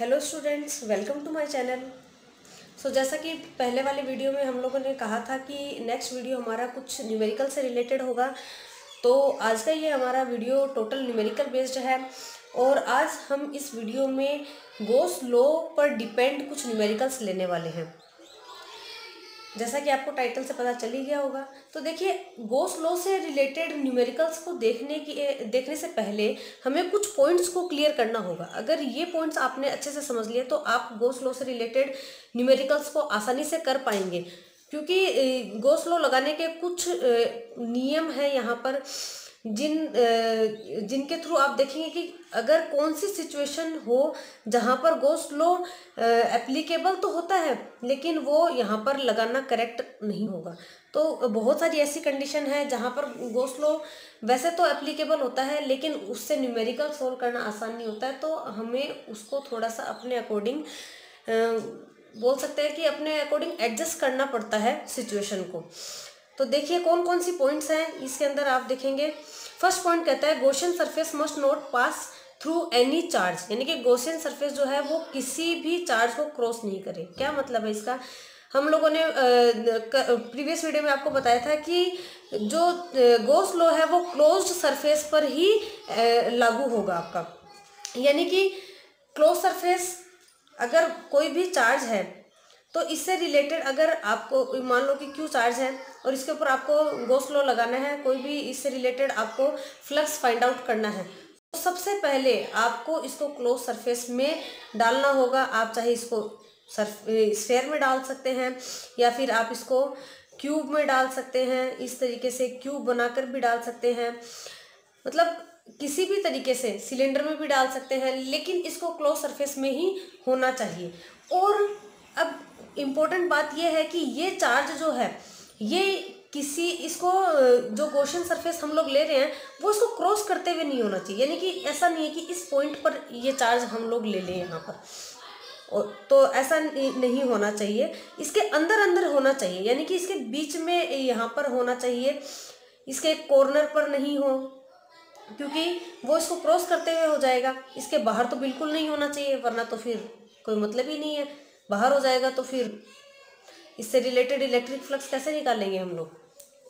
Hello students, welcome to my channel. जैसा कि पहले वाले वीडियो में हम लोगों ने कहा था कि नेक्स्ट वीडियो हमारा कुछ न्यूमेरिकल से रिलेटेड होगा। तो आज का ये हमारा वीडियो टोटल न्यूमेरिकल बेस्ड है और आज हम इस वीडियो में गॉस लॉ पर डिपेंड कुछ न्यूमेरिकल्स लेने वाले हैं। जैसा कि आपको टाइटल से पता चल ही गया होगा। तो देखिए, गॉस लॉ से रिलेटेड न्यूमेरिकल्स को देखने से पहले हमें कुछ पॉइंट्स को क्लियर करना होगा। अगर ये पॉइंट्स आपने अच्छे से समझ लिए तो आप गॉस लॉ से रिलेटेड न्यूमेरिकल्स को आसानी से कर पाएंगे, क्योंकि गॉस लॉ लगाने के कुछ नियम हैं यहाँ पर जिनके थ्रू आप देखेंगे कि अगर कौन सी सिचुएशन हो जहाँ पर गॉस लॉ एप्लीकेबल तो होता है लेकिन वो यहाँ पर लगाना करेक्ट नहीं होगा। तो बहुत सारी ऐसी कंडीशन है जहाँ पर गॉस लॉ वैसे तो एप्लीकेबल होता है लेकिन उससे न्यूमेरिकल सोल्व करना आसान नहीं होता है। तो हमें उसको थोड़ा सा अपने अकॉर्डिंग बोल सकते हैं कि अपने अकॉर्डिंग एडजस्ट करना पड़ता है सिचुएशन को। तो देखिए कौन कौन सी पॉइंट्स हैं इसके अंदर आप देखेंगे। फर्स्ट पॉइंट कहता है Gaussian surface must not pass through any charge, यानी कि गॉसियन सरफेस जो है वो किसी भी चार्ज को क्रॉस नहीं करे। क्या मतलब है इसका? हम लोगों ने प्रीवियस वीडियो में आपको बताया था कि जो गॉस लॉ है वो क्लोज्ड सरफेस पर ही लागू होगा आपका, यानी कि क्लोज सरफेस अगर कोई भी चार्ज है तो इससे रिलेटेड अगर आपको मान लो कि क्यू चार्ज है और इसके ऊपर आपको गॉस लॉ लगाना है, कोई भी इससे रिलेटेड आपको फ्लक्स फाइंड आउट करना है, तो सबसे पहले आपको इसको क्लोज सरफेस में डालना होगा। आप चाहे इसको स्फेयर में डाल सकते हैं या फिर आप इसको क्यूब में डाल सकते हैं, इस तरीके से क्यूब बनाकर भी डाल सकते हैं, मतलब किसी भी तरीके से सिलेंडर में भी डाल सकते हैं, लेकिन इसको क्लोज सरफेस में ही होना चाहिए। और अब इम्पोर्टेंट बात यह है कि ये चार्ज जो है ये इसको जो गॉसियन सरफेस हम लोग ले रहे हैं वो इसको क्रॉस करते हुए नहीं होना चाहिए, यानी कि ऐसा नहीं है कि इस पॉइंट पर ये चार्ज हम लोग ले लें यहाँ पर, तो ऐसा नहीं होना चाहिए। इसके अंदर अंदर होना चाहिए, यानी कि इसके बीच में यहाँ पर होना चाहिए, इसके कॉर्नर पर नहीं हो क्योंकि वो इसको क्रॉस करते हुए हो जाएगा। इसके बाहर तो बिल्कुल नहीं होना चाहिए, वरना तो फिर कोई मतलब ही नहीं है। बाहर हो जाएगा तो फिर इससे रिलेटेड इलेक्ट्रिक फ्लक्स कैसे निकालेंगे हम लोग?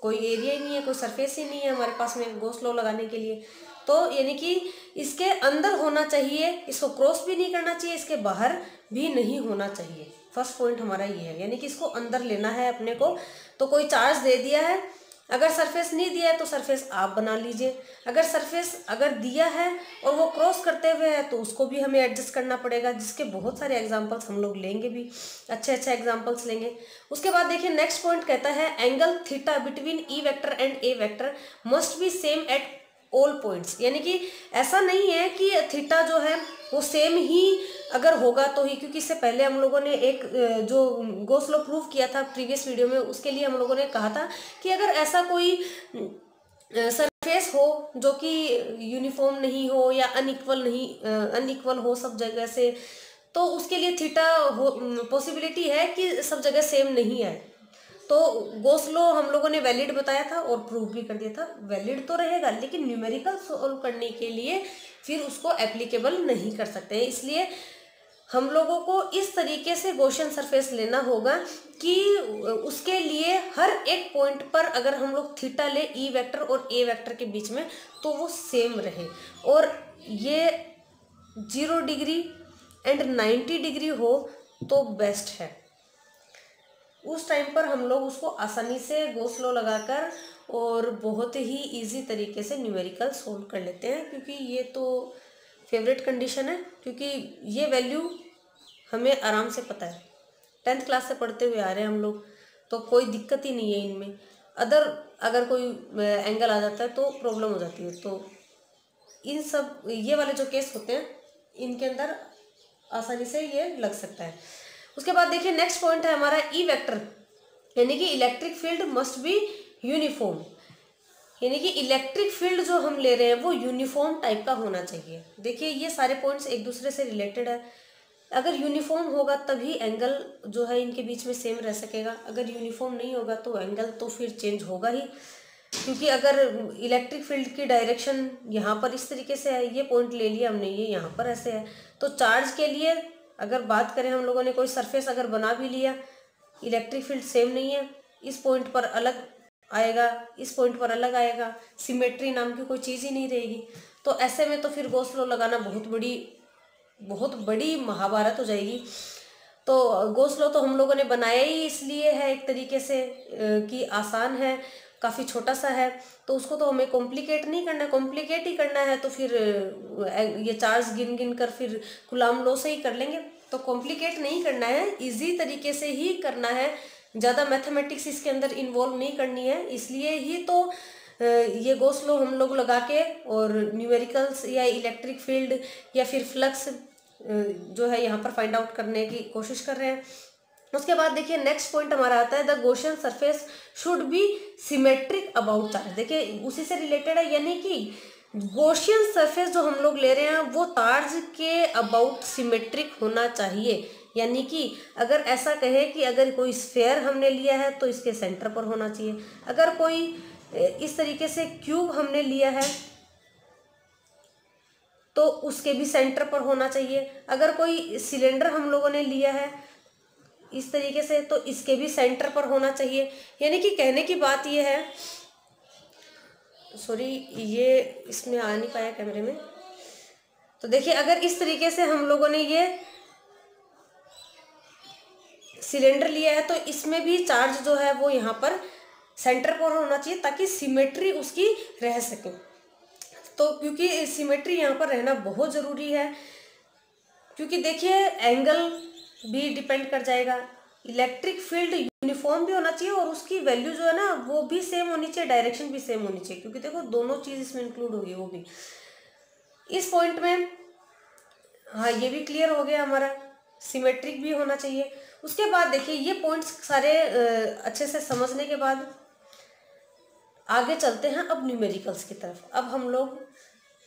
कोई एरिया ही नहीं है, कोई सरफेस ही नहीं है हमारे पास में गॉस लॉ लगाने के लिए। तो यानी कि इसके अंदर होना चाहिए, इसको क्रॉस भी नहीं करना चाहिए, इसके बाहर भी नहीं होना चाहिए। फर्स्ट पॉइंट हमारा ये है, यानी कि इसको अंदर लेना है अपने को। तो कोई चार्ज दे दिया है, अगर सरफेस नहीं दिया है तो सरफेस आप बना लीजिए। अगर सरफेस दिया है और वो क्रॉस करते हुए है तो उसको भी हमें एडजस्ट करना पड़ेगा, जिसके बहुत सारे एग्जांपल्स हम लोग लेंगे भी, अच्छे एग्जांपल्स लेंगे। उसके बाद देखिए नेक्स्ट पॉइंट कहता है angle theta between E vector and A vector must be same at all points, यानी कि ऐसा नहीं है कि थीटा जो है वो सेम ही अगर होगा तो ही, क्योंकि इससे पहले हम लोगों ने एक जो गॉस लॉ प्रूव किया था प्रीवियस वीडियो में, उसके लिए हम लोगों ने कहा था कि अगर ऐसा कोई सरफेस हो जो कि यूनिफॉर्म नहीं हो या अनइक्वल हो सब जगह से, तो उसके लिए थीटा पॉसिबिलिटी है कि सब जगह सेम नहीं है। तो गॉस लॉ हम लोगों ने वैलिड बताया था और प्रूव भी कर दिया था। वैलिड तो रहेगा लेकिन न्यूमेरिकल सोल्व करने के लिए फिर उसको एप्लीकेबल नहीं कर सकते हैं, इसलिए हम लोगों को इस तरीके से गॉसियन सरफेस लेना होगा कि उसके लिए हर एक पॉइंट पर अगर हम लोग थीटा ले ई वेक्टर और ए वेक्टर के बीच में तो वो सेम रहे, और ये 0 डिग्री एंड 90 डिग्री हो तो बेस्ट है। उस टाइम पर हम लोग उसको आसानी से गॉस लॉ लगाकर और बहुत ही इजी तरीके से न्यूमेरिकल सोल्व कर लेते हैं, क्योंकि ये तो फेवरेट कंडीशन है, क्योंकि ये वैल्यू हमें आराम से पता है, 10th क्लास से पढ़ते हुए आ रहे हैं हम लोग, तो कोई दिक्कत ही नहीं है इनमें। अगर कोई एंगल आ जाता है तो प्रॉब्लम हो जाती है। तो इन सब ये वाले जो केस होते हैं इनके अंदर आसानी से ये लग सकता है। उसके बाद देखिए नेक्स्ट पॉइंट है हमारा ई वेक्टर, यानी कि electric field must be uniform, यानी कि इलेक्ट्रिक फील्ड जो हम ले रहे हैं वो यूनिफॉर्म टाइप का होना चाहिए। देखिए ये सारे पॉइंट्स एक दूसरे से रिलेटेड है। अगर यूनिफॉर्म होगा तभी एंगल जो है इनके बीच में सेम रह सकेगा, अगर यूनिफॉर्म नहीं होगा तो एंगल तो फिर चेंज होगा ही, क्योंकि अगर इलेक्ट्रिक फील्ड की डायरेक्शन यहाँ पर इस तरीके से है, ये पॉइंट ले लिया हमने, ये यहाँ पर ऐसे है, तो चार्ज के लिए अगर बात करें हम लोगों ने कोई सरफेस अगर बना भी लिया, इलेक्ट्रिक फील्ड सेम नहीं है, इस पॉइंट पर अलग आएगा, इस पॉइंट पर अलग आएगा, सिमेट्री नाम की कोई चीज़ ही नहीं रहेगी। तो ऐसे में तो फिर गॉस लॉ लगाना बहुत बड़ी महाभारत हो जाएगी। तो गॉस लॉ तो हम लोगों ने बनाया ही इसलिए है एक तरीके से कि आसान है, काफ़ी छोटा सा है, तो उसको तो हमें कॉम्प्लिकेट नहीं करना, कॉम्प्लिकेट ही करना है तो फिर ये चार्ज गिन गिन कर फिर कूलाम लॉ से ही कर लेंगे। तो कॉम्प्लिकेट नहीं करना है, इजी तरीके से ही करना है, ज़्यादा मैथमेटिक्स इसके अंदर इन्वॉल्व नहीं करनी है। इसलिए ही तो ये गॉस लॉ हम लोग लगा के और न्यूमेरिकल्स या इलेक्ट्रिक फील्ड या फिर फ्लक्स जो है यहाँ पर फाइंड आउट करने की कोशिश कर रहे हैं। उसके बाद देखिए नेक्स्ट पॉइंट हमारा आता है, the Gaussian surface should be symmetric about charge. देखिए उसी से रिलेटेड है, यानी कि गॉसियन सरफेस जो हम लोग ले रहे हैं वो चार्ज के अबाउट सिमेट्रिक होना चाहिए। यानी कि अगर ऐसा कहे कि अगर कोई स्फेयर हमने लिया है तो इसके सेंटर पर होना चाहिए, अगर कोई इस तरीके से क्यूब हमने लिया है तो उसके भी सेंटर पर होना चाहिए, अगर कोई सिलेंडर हम लोगों ने लिया है इस तरीके से तो इसके भी सेंटर पर होना चाहिए। यानी कि कहने की बात यह है, सॉरी ये इसमें आ नहीं पाया कैमरे में, तो देखिए अगर इस तरीके से हम लोगों ने ये सिलेंडर लिया है तो इसमें भी चार्ज जो है वो यहाँ पर सेंटर पर होना चाहिए ताकि सिमेट्री उसकी रह सके। तो क्योंकि सिमेट्री यहाँ पर रहना बहुत ज़रूरी है, क्योंकि देखिए एंगल भी डिपेंड कर जाएगा, इलेक्ट्रिक फील्ड यूनिफॉर्म भी होना चाहिए और उसकी वैल्यू जो है ना वो भी सेम होनी चाहिए, डायरेक्शन भी सेम होनी चाहिए, क्योंकि देखो दोनों चीज़ इसमें इंक्लूड होगी वो भी इस पॉइंट में। हाँ ये भी क्लियर हो गया हमारा, सिमेट्रिक भी होना चाहिए। उसके बाद देखिए ये पॉइंट्स सारे अच्छे से समझने के बाद आगे चलते हैं अब न्यूमेरिकल्स की तरफ। अब हम लोग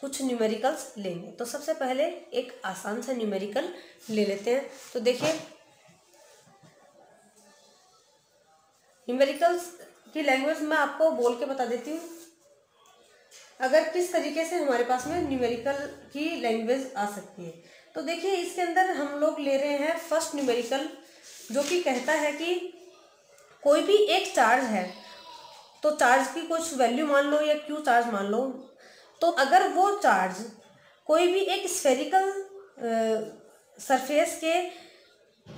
कुछ न्यूमेरिकल्स लेंगे, तो सबसे पहले एक आसान सा न्यूमेरिकल ले लेते हैं। तो देखिए न्यूमेरिकल्स की लैंग्वेज मैं आपको बोल के बता देती हूँ, अगर किस तरीके से हमारे पास में न्यूमेरिकल की लैंग्वेज आ सकती है। तो देखिए इसके अंदर हम लोग ले रहे हैं फर्स्ट न्यूमेरिकल, जो कि कहता है कि कोई भी एक चार्ज है, तो चार्ज की कुछ वैल्यू मान लो या क्यू चार्ज मान लो, तो अगर वो चार्ज कोई भी एक स्फेरिकल सरफेस के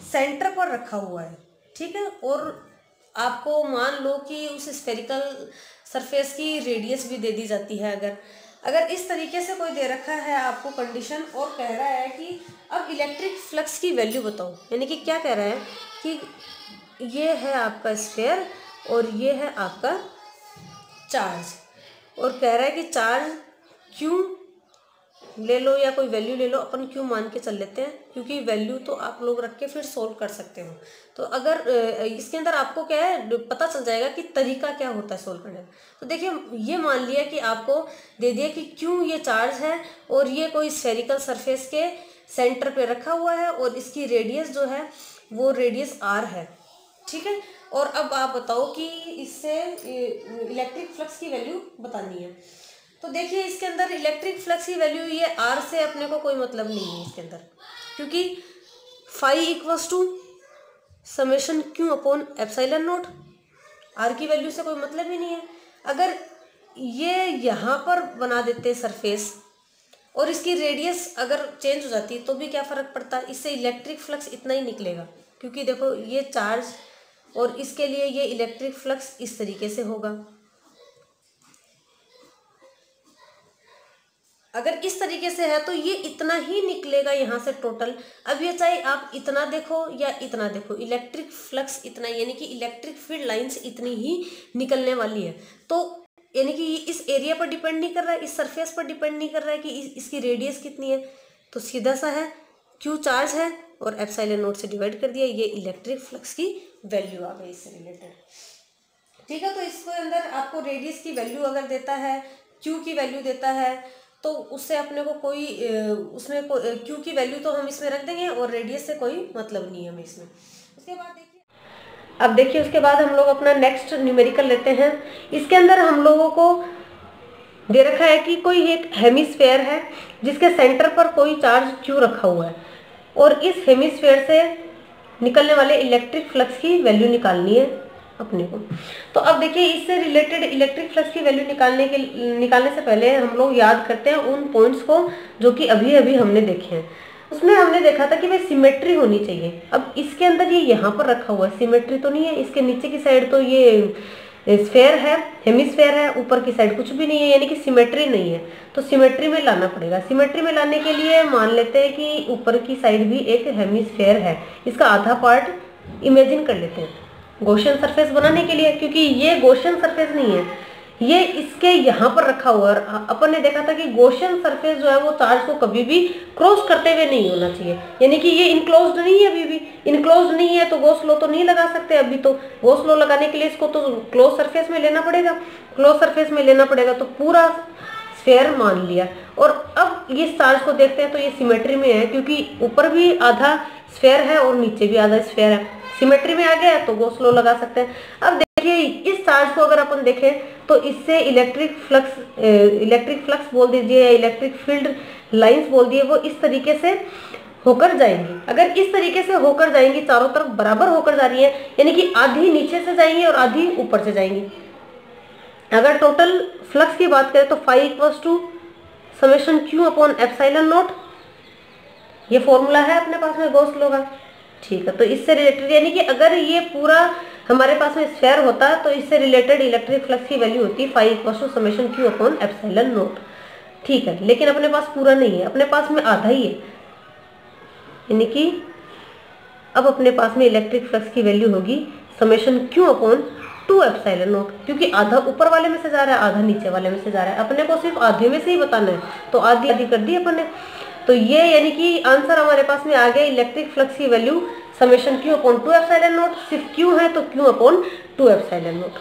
सेंटर पर रखा हुआ है, ठीक है, और आपको मान लो कि उस स्फेरिकल सरफेस की रेडियस भी दे दी जाती है, अगर इस तरीके से कोई दे रखा है आपको कंडीशन और कह रहा है कि अब इलेक्ट्रिक फ्लक्स की वैल्यू बताओ, यानी कि क्या कह रहा है कि ये है आपका स्फेयर और ये है आपका चार्ज, और कह रहा है कि चार्ज क्यों ले लो या कोई वैल्यू ले लो, अपन क्यों मान के चल लेते हैं क्योंकि वैल्यू तो आप लोग रख के फिर सोल्व कर सकते हो। तो अगर इसके अंदर आपको क्या है पता चल जाएगा कि तरीका क्या होता है सोल्व करने का। तो देखिए ये मान लिया कि आपको दे दिया कि क्यों ये चार्ज है और ये कोई स्फेरिकल सरफेस के सेंटर पे रखा हुआ है और इसकी रेडियस जो है वो रेडियस आर है, ठीक है। और अब आप बताओ कि इससे इलेक्ट्रिक फ्लक्स की वैल्यू बतानी है। तो देखिए इसके अंदर इलेक्ट्रिक फ्लक्स की वैल्यू ये आर से अपने को कोई मतलब नहीं है इसके अंदर, क्योंकि phi equals to summation Q upon epsilon nought, R की वैल्यू से कोई मतलब ही नहीं है। अगर ये यहाँ पर बना देते सरफेस और इसकी रेडियस अगर चेंज हो जाती तो भी क्या फ़र्क पड़ता, इससे इलेक्ट्रिक फ्लक्स इतना ही निकलेगा, क्योंकि देखो ये चार्ज और इसके लिए ये इलेक्ट्रिक फ्लक्स इस तरीके से होगा। अगर इस तरीके से है तो ये इतना ही निकलेगा यहाँ से टोटल। अब ये चाहे आप इतना देखो या इतना देखो, इलेक्ट्रिक फ्लक्स इतना, यानी कि इलेक्ट्रिक फील्ड लाइंस इतनी ही निकलने वाली है। तो यानी कि इस एरिया पर डिपेंड नहीं कर रहा है, इस सरफेस पर डिपेंड नहीं कर रहा है कि इसकी रेडियस कितनी है। तो सीधा सा है क्यू चार्ज है और एप्सिलॉन नॉट से डिवाइड कर दिया, ये इलेक्ट्रिक फ्लक्स की वैल्यू आ गई इससे रिलेटेड, ठीक है। तो इसके अंदर आपको रेडियस की वैल्यू अगर देता है, क्यू की वैल्यू देता है, तो उससे अपने को कोई उसमें क्यू की वैल्यू तो हम इसमें रख देंगे और रेडियस से कोई मतलब नहीं है हमें इसमें। उसके बाद देखिए, अब देखिए उसके बाद हम लोग अपना नेक्स्ट न्यूमेरिकल लेते हैं। इसके अंदर हम लोगों को दे रखा है कि कोई एक हेमिस्फेयर है जिसके सेंटर पर कोई चार्ज क्यू रखा हुआ है। और इस हेमिस्फेयर से निकलने वाले इलेक्ट्रिक फ्लक्स की वैल्यू निकालनी है अपने को। तो अब देखिए इससे रिलेटेड इलेक्ट्रिक फ्लक्स की वैल्यू निकालने से पहले हम लोग याद करते हैं उन पॉइंट्स को जो कि अभी अभी हमने देखे हैं। उसमें हमने देखा था कि भाई सिमेट्री होनी चाहिए। अब इसके अंदर ये यहाँ पर रखा हुआ है, सिमेट्री तो नहीं है। इसके नीचे की साइड तो ये स्फेयर है, हेमिस्फेयर है, ऊपर की साइड कुछ भी नहीं है, यानी कि सिमेट्री नहीं है। तो सिमेट्री में लाना पड़ेगा। सिमेट्री में लाने के लिए मान लेते हैं कि ऊपर की साइड भी एक हेमिस्फेयर है, इसका आधा पार्ट इमेजिन कर लेते हैं गॉसियन सरफेस बनाने के लिए, क्योंकि ये गॉसियन सरफेस नहीं है, ये इसके यहाँ पर रखा हुआ है। अपन ने देखा था कि गॉसियन सरफेस जो है वो चार्ज को कभी भी क्रॉस करते हुए नहीं होना चाहिए, यानी कि ये इनक्लोज्ड नहीं है, अभी भी इनक्लोज्ड नहीं है, तो गॉस लॉ तो नहीं लगा सकते अभी। तो गॉस लॉ लगाने के लिए इसको तो क्लोज सरफेस में लेना पड़ेगा, क्लोज सरफेस में लेना पड़ेगा। तो पूरा स्फेयर मान लिया। और अब ये चार्ज को देखते हैं तो ये सिमेट्री में है, क्योंकि ऊपर भी आधा स्फेयर है और नीचे भी आधा स्फेयर है, सिमेट्री में आ गया तो गॉस लॉ लगा सकते हैं। अब देखिए इस चार्ज को अगर अपन देखें तो इससे इलेक्ट्रिक फ्लक्स बोल दीजिए या इलेक्ट्रिक फील्ड लाइंस बोल दिए, वो इस तरीके से होकर जाएंगी। अगर इस तरीके से होकर जाएंगी, चारों तरफ बराबर होकर जा रही है, यानी कि आधी नीचे से जाएंगी और आधी ऊपर से जाएंगी। अगर टोटल फ्लक्स की बात करें तो phi equals to summation Q upon epsilon nought, ये फॉर्मूला है अपने पास में गॉस लॉ का। ठीक है, तो इससे रिलेटेड यानी कि अगर ये पूरा हमारे पास में स्फेयर होता तो इससे रिलेटेड इलेक्ट्रिक फ्लक्स की वैल्यू होती phi equals to summation Q upon epsilon nought. ठीक है, लेकिन अपने पास पूरा नहीं है, अपने पास में आधा ही है, यानी कि अब अपने पास में इलेक्ट्रिक फ्लक्स की वैल्यू होगी summation Q upon 2 epsilon not, क्योंकि आधा ऊपर वाले में से जा रहा है, आधा नीचे वाले में से जा रहा है। अपने को सिर्फ आधे में से ही बताना है, तो आधी आधी कर दी अपन ने। तो ये यानी कि आंसर हमारे पास में आ गया इलेक्ट्रिक फ्लक्स की value summation Q upon 2 epsilon not. सिर्फ क्यू है तो क्यू अपॉन 2 एप्सिलॉन नॉट,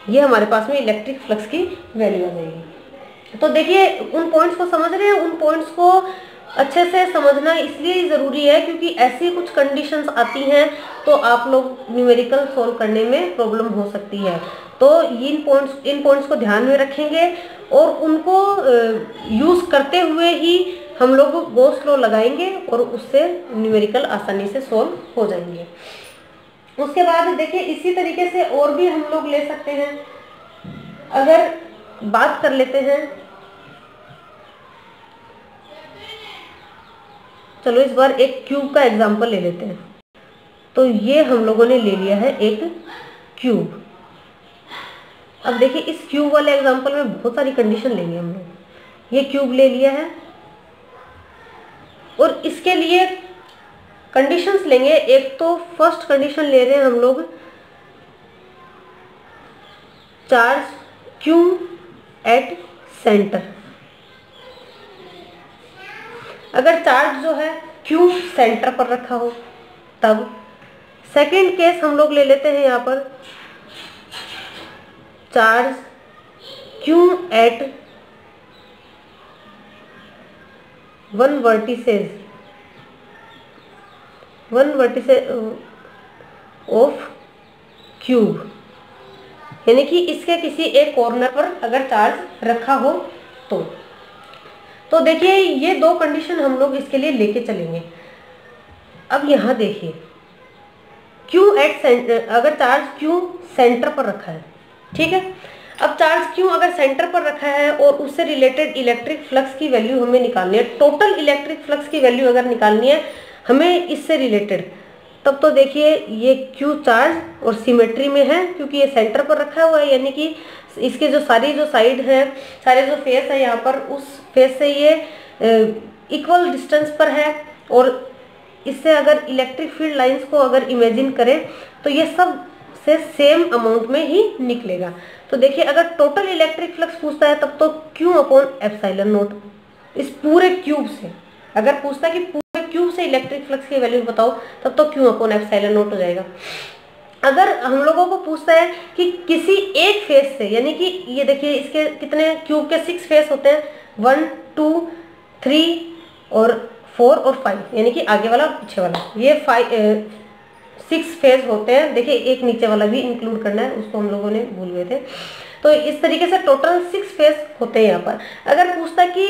ये हमारे पास में इलेक्ट्रिक फ्लक्स की वैल्यू आ जाएगी। तो देखिए उन पॉइंट्स को समझ रहे हैं, उन पॉइंट्स को अच्छे से समझना इसलिए ज़रूरी है क्योंकि ऐसी कुछ कंडीशंस आती हैं तो आप लोग न्यूमेरिकल सोल्व करने में प्रॉब्लम हो सकती है। तो इन पॉइंट्स को ध्यान में रखेंगे और उनको यूज़ करते हुए ही हम लोग गॉस लॉ लगाएंगे और उससे न्यूमेरिकल आसानी से सोल्व हो जाएंगे। उसके बाद देखिए इसी तरीके से और भी हम लोग ले सकते हैं। अगर बात कर लेते हैं, चलो इस बार एक क्यूब का एग्जांपल ले लेते हैं। तो ये हम लोगों ने ले लिया है एक क्यूब। अब देखिए इस क्यूब वाले एग्जांपल में बहुत सारी कंडीशन लेंगे हम लोग। ये क्यूब ले लिया है और इसके लिए कंडीशंस लेंगे। एक तो फर्स्ट कंडीशन ले रहे हैं हम लोग, चार्ज क्यू एट सेंटर। अगर चार्ज जो है क्यू सेंटर पर रखा हो तब। सेकंड केस हम लोग ले लेते हैं यहाँ पर, charge Q at one vertices of cube, यानी कि इसके किसी एक कॉर्नर पर अगर चार्ज रखा हो तो देखिए ये दो कंडीशन हम लोग इसके लिए लेके चलेंगे। अब यहाँ देखिए क्यू एट सेंटर, अगर चार्ज क्यू सेंटर पर रखा है, ठीक है। अब चार्ज क्यू अगर सेंटर पर रखा है और उससे रिलेटेड इलेक्ट्रिक फ्लक्स की वैल्यू हमें निकालनी है, टोटल इलेक्ट्रिक फ्लक्स की वैल्यू अगर निकालनी है हमें इससे रिलेटेड, तब तो देखिए ये क्यू चार्ज और सिमेट्री में है क्योंकि ये सेंटर पर रखा हुआ है, यानी कि इसके जो सारी जो साइड है, सारे जो फेस है यहाँ पर, उस फेस से ये इक्वल डिस्टेंस पर है। और इससे अगर इलेक्ट्रिक फील्ड लाइंस को अगर इमेजिन करें तो ये सब से सेम अमाउंट में ही निकलेगा। तो देखिए अगर टोटल इलेक्ट्रिक फ्लक्स पूछता है तब तो क्यू अपॉन एप्सिलॉन नॉट इस पूरे क्यूब से। अगर पूछता है कि पूरे क्यूब से इलेक्ट्रिक फ्लक्स की वैल्यू बताओ तब तो क्यू अपॉन एप्सिलॉन नॉट हो जाएगा। अगर हम लोगों को पूछता है कि किसी एक फेस से, यानी कि ये देखिए इसके कितने क्यूब के 6 फेस होते हैं, 1 2 3 और 4 और 5, यानी कि आगे वाला और पीछे वाला, ये 6 फेज होते हैं। देखिए एक नीचे वाला भी इंक्लूड करना है, उसको हम लोगों ने भूल गए थे। तो इस तरीके से टोटल 6 फेज होते हैं यहाँ पर। अगर पूछता कि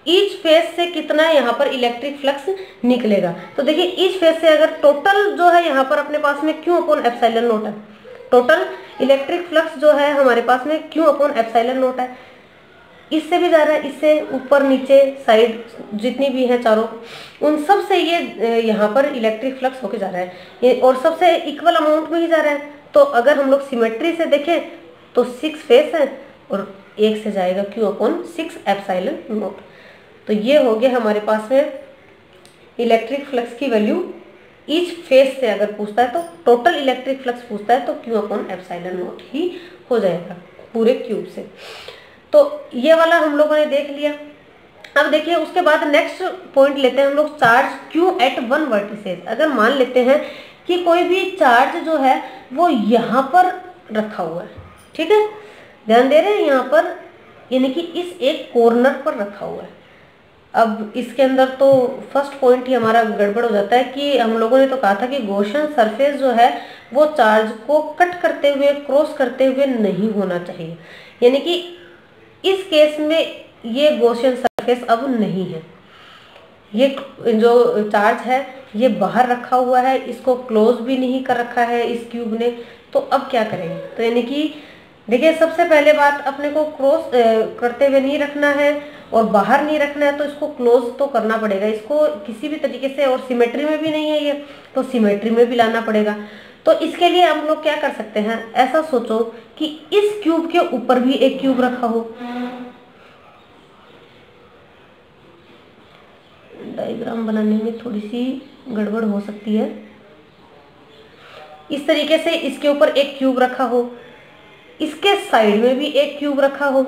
ईच फेज से कितना यहाँ पर इलेक्ट्रिक फ्लक्स निकलेगा। तो देखिए ईच फेज से अगर टोटल जो है यहाँ पर अपने पास में Q अपॉन एप्सिलॉन नॉट है, टोटल इलेक्ट्रिक फ्लक्स जो है हमारे पास में Q अपॉन एप्सिलॉन नॉट है। इससे भी जा रहा है, इससे ऊपर नीचे साइड जितनी भी है चारों, उन सब से ये यहाँ पर इलेक्ट्रिक फ्लक्स होके जा रहा है ये, और सबसे इक्वल अमाउंट में ही जा रहा है। तो अगर हम लोग सिमेट्री से देखें तो 6 फेस है और एक से जाएगा Q अपॉन 6 एप्सिलॉन नॉट। तो ये हो गया हमारे पास में इलेक्ट्रिक फ्लक्स की वैल्यू ईच फेस से अगर पूछता है तो टोटल इलेक्ट्रिक फ्लक्स पूछता है तो Q अपॉन एप्सिलॉन नॉट ही हो जाएगा पूरे क्यूब से। तो ये वाला हम लोगों ने देख लिया। अब देखिए उसके बाद नेक्स्ट पॉइंट लेते हैं हम लोग, charge Q at one vertices. अगर मान लेते हैं कि कोई भी चार्ज जो है वो यहाँ पर रखा हुआ है, ठीक है, ध्यान दे रहे हैं, यहाँ पर यानी कि इस एक कॉर्नर पर रखा हुआ है। अब इसके अंदर तो फर्स्ट पॉइंट ही हमारा गड़बड़ हो जाता है कि हम लोगों ने तो कहा था कि गॉसियन सरफेस जो है वो चार्ज को कट करते हुए, क्रॉस करते हुए नहीं होना चाहिए, यानी कि इस केस में ये गॉसियन सरफेस अब नहीं है। ये जो चार्ज है ये बाहर रखा हुआ है, इसको क्लोज भी नहीं कर रखा है इस क्यूब ने। तो अब क्या करेंगे, तो यानी कि देखिए सबसे पहले बात अपने को क्रॉस करते हुए नहीं रखना है और बाहर नहीं रखना है, तो इसको क्लोज तो करना पड़ेगा इसको किसी भी तरीके से, और सिमेट्री में भी नहीं है ये तो सिमेट्री में भी लाना पड़ेगा। तो इसके लिए हम लोग क्या कर सकते हैं, ऐसा सोचो कि इस क्यूब के ऊपर भी एक क्यूब रखा हो। डायग्राम बनाने में थोड़ी सी गड़बड़ हो सकती है। इस तरीके से इसके ऊपर एक क्यूब रखा हो, इसके साइड में भी एक क्यूब रखा हो,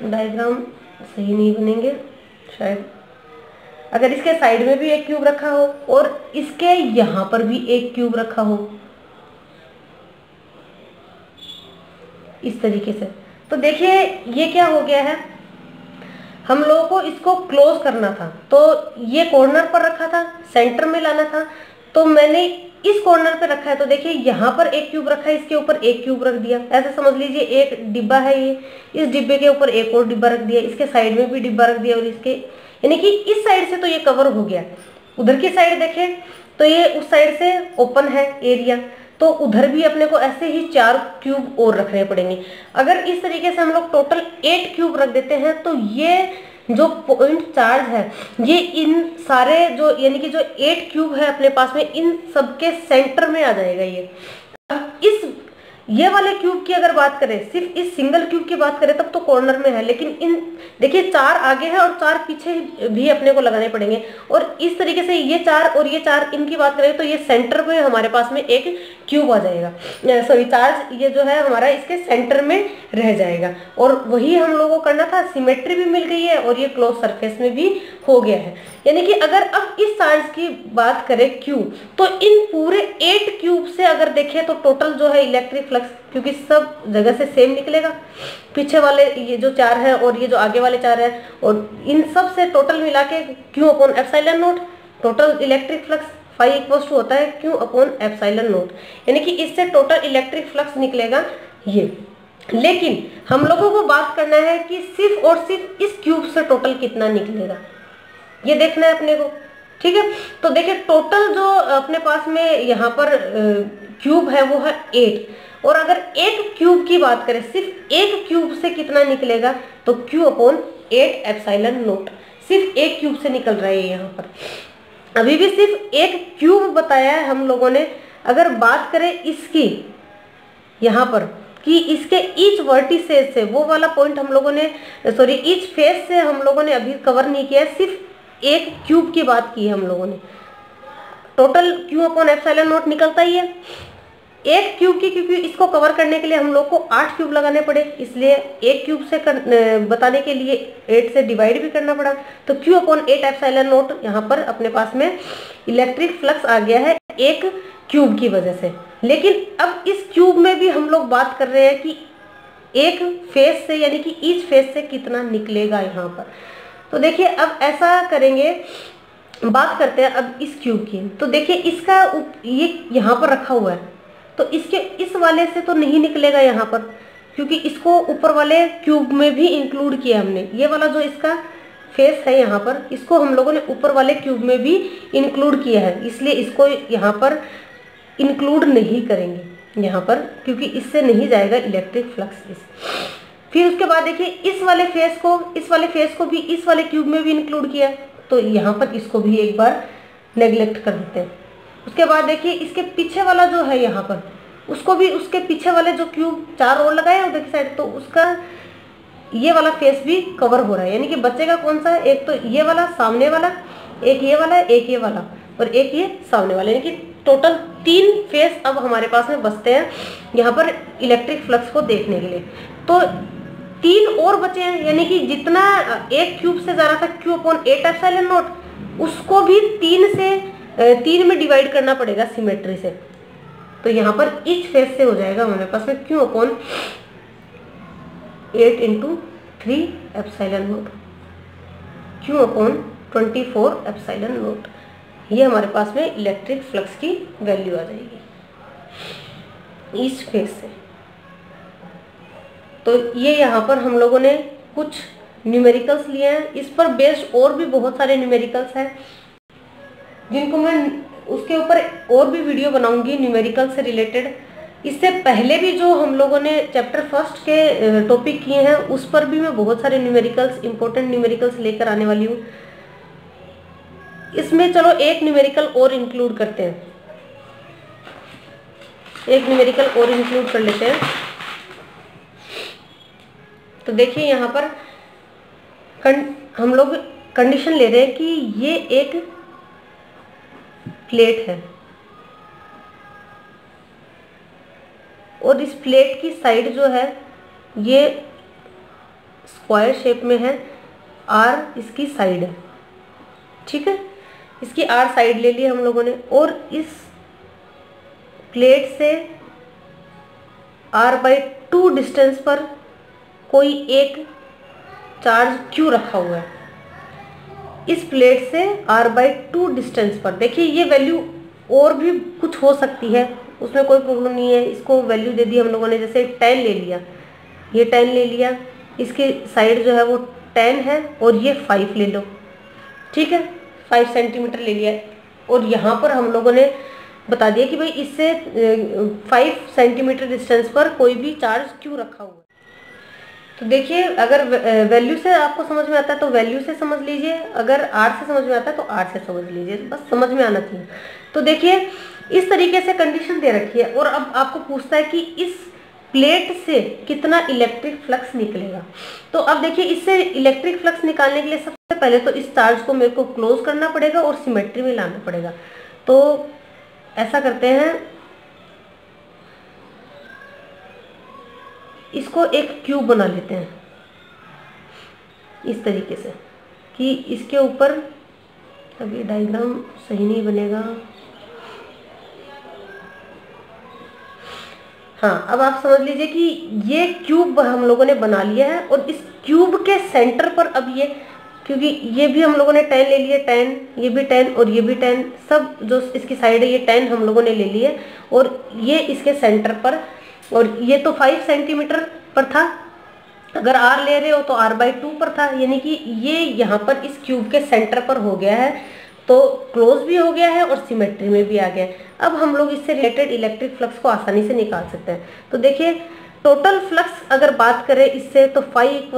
डायग्राम सही नहीं बनेंगे शायद। अगर इसके साइड में भी एक क्यूब रखा हो और इसके यहां पर भी एक क्यूब रखा हो इस तरीके से, तो देखिए ये क्या हो गया है, हम लोगों को इसको क्लोज करना था तो ये कॉर्नर पर रखा था, सेंटर में लाना था, तो मैंने इस कॉर्नर पे रखा है। तो देखिए यहाँ पर एक क्यूब रखा है, इसके ऊपर एक क्यूब रख दिया, ऐसे समझ लीजिए एक डिब्बा है ये, इस डिब्बे के ऊपर एक और डिब्बा रख दिया, इसके साइड में भी डिब्बा रख दिया, और इसके यानी कि इस साइड से तो ये कवर हो गया। उधर की साइड देखें तो ये उस साइड से ओपन है एरिया, तो उधर भी अपने को ऐसे ही 4 क्यूब और रखने पड़ेंगे। अगर इस तरीके से हम लोग टोटल 8 क्यूब रख देते हैं तो ये जो पॉइंट चार्ज है ये इन सारे जो यानी कि जो 8 क्यूब है अपने पास में, इन सबके सेंटर में आ जाएगा ये। अब इस ये वाले क्यूब की अगर बात करें, सिर्फ इस सिंगल क्यूब की बात करें तब तो कॉर्नर में है, लेकिन इन देखिए 4 आगे है और 4 पीछे भी अपने को लगाने पड़ेंगे, और इस तरीके से ये 4 और ये 4 इनकी बात करें तो ये सेंटर में हमारे पास में एक क्यूब आ जाएगा, सॉरी चार्ज ये जो है हमारा इसके सेंटर में रह जाएगा। और वही हम लोगों को करना था, सिमेट्री भी मिल गई है और ये क्लोज सरफेस में भी हो गया है। यानी कि अगर अब इस चार्ज की बात करें Q, तो इन पूरे 8 क्यूब से अगर देखें तो टोटल जो है इलेक्ट्रिक फ्लक्स, क्योंकि सब जगह से सेम निकलेगा, पीछे वाले ये जो 4 है और ये जो आगे वाले 4 है, और इन सब से टोटल मिला के Q upon epsilon nought, total electric flux phi equals to होता है Q अपॉन एप्सिलॉन नॉट, यानी कि इससे टोटल इलेक्ट्रिक फ्लक्स निकलेगा ये। लेकिन हम लोगों को बात करना है कि सिर्फ और सिर्फ इस क्यूब से टोटल कितना निकलेगा, ये देखना है अपने को, ठीक है। तो देखिए टोटल जो अपने पास में यहाँ पर क्यूब है वो है 8, और अगर एक क्यूब की बात करें, सिर्फ एक क्यूब से कितना निकलेगा तो Q अपॉन 8 एप्सिलॉन नॉट, सिर्फ एक क्यूब से निकल रहा है यहाँ पर। अभी भी सिर्फ एक क्यूब बताया है हम लोगों ने। अगर बात करें इसकी यहाँ पर कि इसके ईच वर्टिसेस से, वो वाला पॉइंट हम लोगों ने सॉरी ईच फेस से हम लोगों ने अभी कवर नहीं किया है, सिर्फ एक क्यूब की बात की है हम लोगों ने। Total Q upon epsilon not निकलता ही है एक क्यूब की, क्योंकि इसको कवर करने के लिए हम लोग को 8 क्यूब लगाने पड़े, इसलिए एक क्यूब से बताने के लिए 8 से डिवाइड भी करना पड़ा। तो Q अपॉन 8 एप्सिलॉन नॉट यहाँ पर अपने पास में इलेक्ट्रिक फ्लक्स आ गया है एक क्यूब की वजह से। लेकिन अब इस क्यूब में भी हम लोग बात कर रहे हैं कि एक फेस से, यानी कि ईच फेस से कितना निकलेगा यहाँ पर। तो देखिए अब ऐसा करेंगे, बात करते हैं अब इस क्यूब की। तो देखिए इसका ये यहाँ पर रखा हुआ है, तो इसके इस वाले से तो नहीं निकलेगा यहाँ पर, क्योंकि इसको ऊपर वाले क्यूब में भी इंक्लूड किया हमने। ये वाला जो इसका फेस है यहाँ पर, इसको हम लोगों ने ऊपर वाले क्यूब में भी इंक्लूड किया है, इसलिए इसको यहाँ पर इंक्लूड नहीं करेंगे यहाँ पर, क्योंकि इससे नहीं जाएगा इलेक्ट्रिक फ्लक्स। फिर उसके बाद देखिए इस वाले फेस को भी इस वाले क्यूब में भी इंक्लूड किया, तो यहाँ पर इसको भी एक बार नेग्लेक्ट कर देते हैं। उसके बाद देखिए इसके पीछे वाला जो है यहाँ पर, उसको भी उसके पीछे वाले जो क्यूब 4 और लगाए उधर की साइड, तो उसका ये वाला फेस भी कवर हो रहा है। यानी कि बचेगा कौन सा है, एक तो ये वाला सामने वाला, एक ये वाला, एक ये वाला और एक ये सामने वाला, यानी कि टोटल 3 फेस अब हमारे पास में बचते हैं यहाँ पर इलेक्ट्रिक फ्लक्स को देखने के लिए। तो 3 और बचे हैं, यानी कि जितना एक क्यूब से जा रहा था Q/8 एप्सिलॉन नॉट, उसको भी 3 में डिवाइड करना पड़ेगा सिमेट्री से। तो यहाँ पर इच फेस से हो जाएगा हमारे पास में Q/8 × 3 epsilon not, Q/24 epsilon nought. ये हमारे पास में इलेक्ट्रिक फ्लक्स की वैल्यू आ जाएगी इस फेस से। तो ये यहाँ पर हम लोगों ने कुछ न्यूमेरिकल्स लिए हैं, इस पर बेस्ड और भी बहुत सारे न्यूमेरिकल्स हैं जिनको मैं उसके ऊपर और भी वीडियो बनाऊंगी न्यूमेरिकल से रिलेटेड। इससे पहले भी जो हम लोगों ने चैप्टर 1 के टॉपिक किए हैं उस पर भी मैं बहुत सारे न्यूमेरिकल्स, इंपॉर्टेंट न्यूमेरिकल्स लेकर आने वाली हूँ। इसमें चलो एक न्यूमेरिकल और इंक्लूड करते हैं, एक न्यूमेरिकल और इंक्लूड कर लेते हैं। तो देखिए यहाँ पर हम लोग कंडीशन ले रहे हैं कि ये एक प्लेट है और इस प्लेट की साइड जो है ये स्क्वायर शेप में है, R इसकी साइड है, ठीक है। इसकी R साइड ले ली हम लोगों ने और इस प्लेट से R/2 डिस्टेंस पर कोई एक चार्ज Q रखा हुआ है। इस प्लेट से R/2 डिस्टेंस पर देखिए ये वैल्यू और भी कुछ हो सकती है, उसमें कोई प्रॉब्लम नहीं है। इसको वैल्यू दे दी हम लोगों ने, जैसे 10 ले लिया, ये 10 ले लिया, इसकी साइड जो है वो 10 है और ये 5 ले लो, ठीक है, 5 सेंटीमीटर ले लिया। और यहाँ पर हम लोगों ने बता दिया कि भाई इससे 5 सेंटीमीटर डिस्टेंस पर कोई भी चार्ज क्यों रखा हुआ है। तो देखिए अगर वैल्यू से आपको समझ में आता है तो वैल्यू से समझ लीजिए, अगर R से समझ में आता है तो R से समझ लीजिए, बस समझ में आना चाहिए। तो देखिए इस तरीके से कंडीशन दे रखी है और अब आपको पूछता है कि इस प्लेट से कितना इलेक्ट्रिक फ्लक्स निकलेगा। तो अब देखिए इससे इलेक्ट्रिक फ्लक्स निकालने के लिए सबसे पहले तो इस चार्ज को मेरे को क्लोज करना पड़ेगा और सिमेट्री में लाना पड़ेगा। तो ऐसा करते हैं, इसको एक क्यूब बना लेते हैं इस तरीके से कि इसके ऊपर, अभी डायग्राम सही नहीं बनेगा, हाँ अब आप समझ लीजिए कि ये क्यूब हम लोगों ने बना लिया है और इस क्यूब के सेंटर पर अब ये, क्योंकि ये भी हम लोगों ने 10 ले लिए, 10, ये भी 10 और ये भी 10, सब जो इसकी साइड है ये 10 हम लोगों ने ले लिए और ये इसके सेंटर पर, और ये तो 5 सेंटीमीटर पर था, अगर R ले रहे हो तो R/2 पर था, यानी कि ये यहाँ पर इस क्यूब के सेंटर पर हो गया है, तो क्लोज भी हो गया है और सिमेट्री में भी आ गया है। अब हम लोग इससे रिलेटेड इलेक्ट्रिक फ्लक्स को आसानी से निकाल सकते हैं। तो देखिए टोटल फ्लक्स अगर बात करें इससे तो फाई =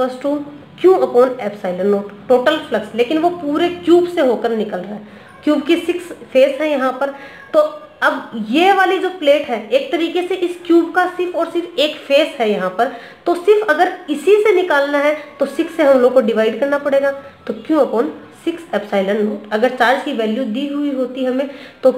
Q/ε0 टोटल फ्लक्स, लेकिन वो पूरे क्यूब से होकर निकल रहा है। क्यूब की 6 फेस है यहाँ पर। तो अब ये वाली जो प्लेट है एक तरीके से इस क्यूब का सिर्फ और सिर्फ एक फेस है यहाँ पर, तो सिर्फ अगर इसी से निकालना है तो 6 से हम लोग को डिवाइड करना पड़ेगा, तो Q/6ε0। अगर चार्ज की वैल्यू दी हुई होती हमें तो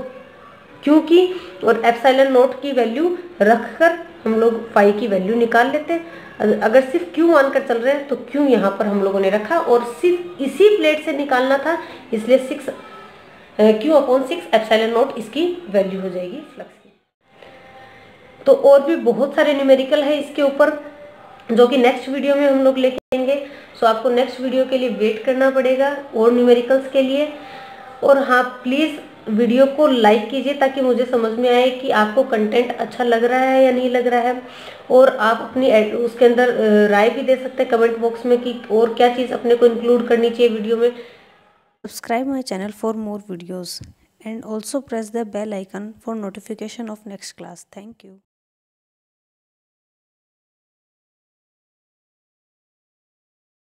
Q की और ε0 की वैल्यू रखकर हम लोग फाई की वैल्यू निकाल लेते हैं। अगर सिर्फ Q मानकर चल रहे हैं तो Q यहाँ पर हम लोगों ने रखा और सिर्फ इसी प्लेट से निकालना था, इसलिए Q/6ε0 इसकी वैल्यू हो जाएगी फ्लक्स की। तो और भी बहुत सारे न्यूमेरिकल है इसके ऊपर जो कि नेक्स्ट वीडियो में हम लोग लेके आएंगे। सो आपको नेक्स्ट वीडियो के लिए वेट करना पड़ेगा और न्यूमेरिकल्स के लिए। और हाँ प्लीज़ वीडियो को लाइक कीजिए ताकि मुझे समझ में आए कि आपको कंटेंट अच्छा लग रहा है या नहीं लग रहा है। और आप अपनी उसके अंदर राय भी दे सकते हैं कमेंट बॉक्स में कि और क्या चीज़ अपने को इंक्लूड करनी चाहिए वीडियो में। Subscribe my channel for more videos and also press the bell icon for notification of next class. Thank you.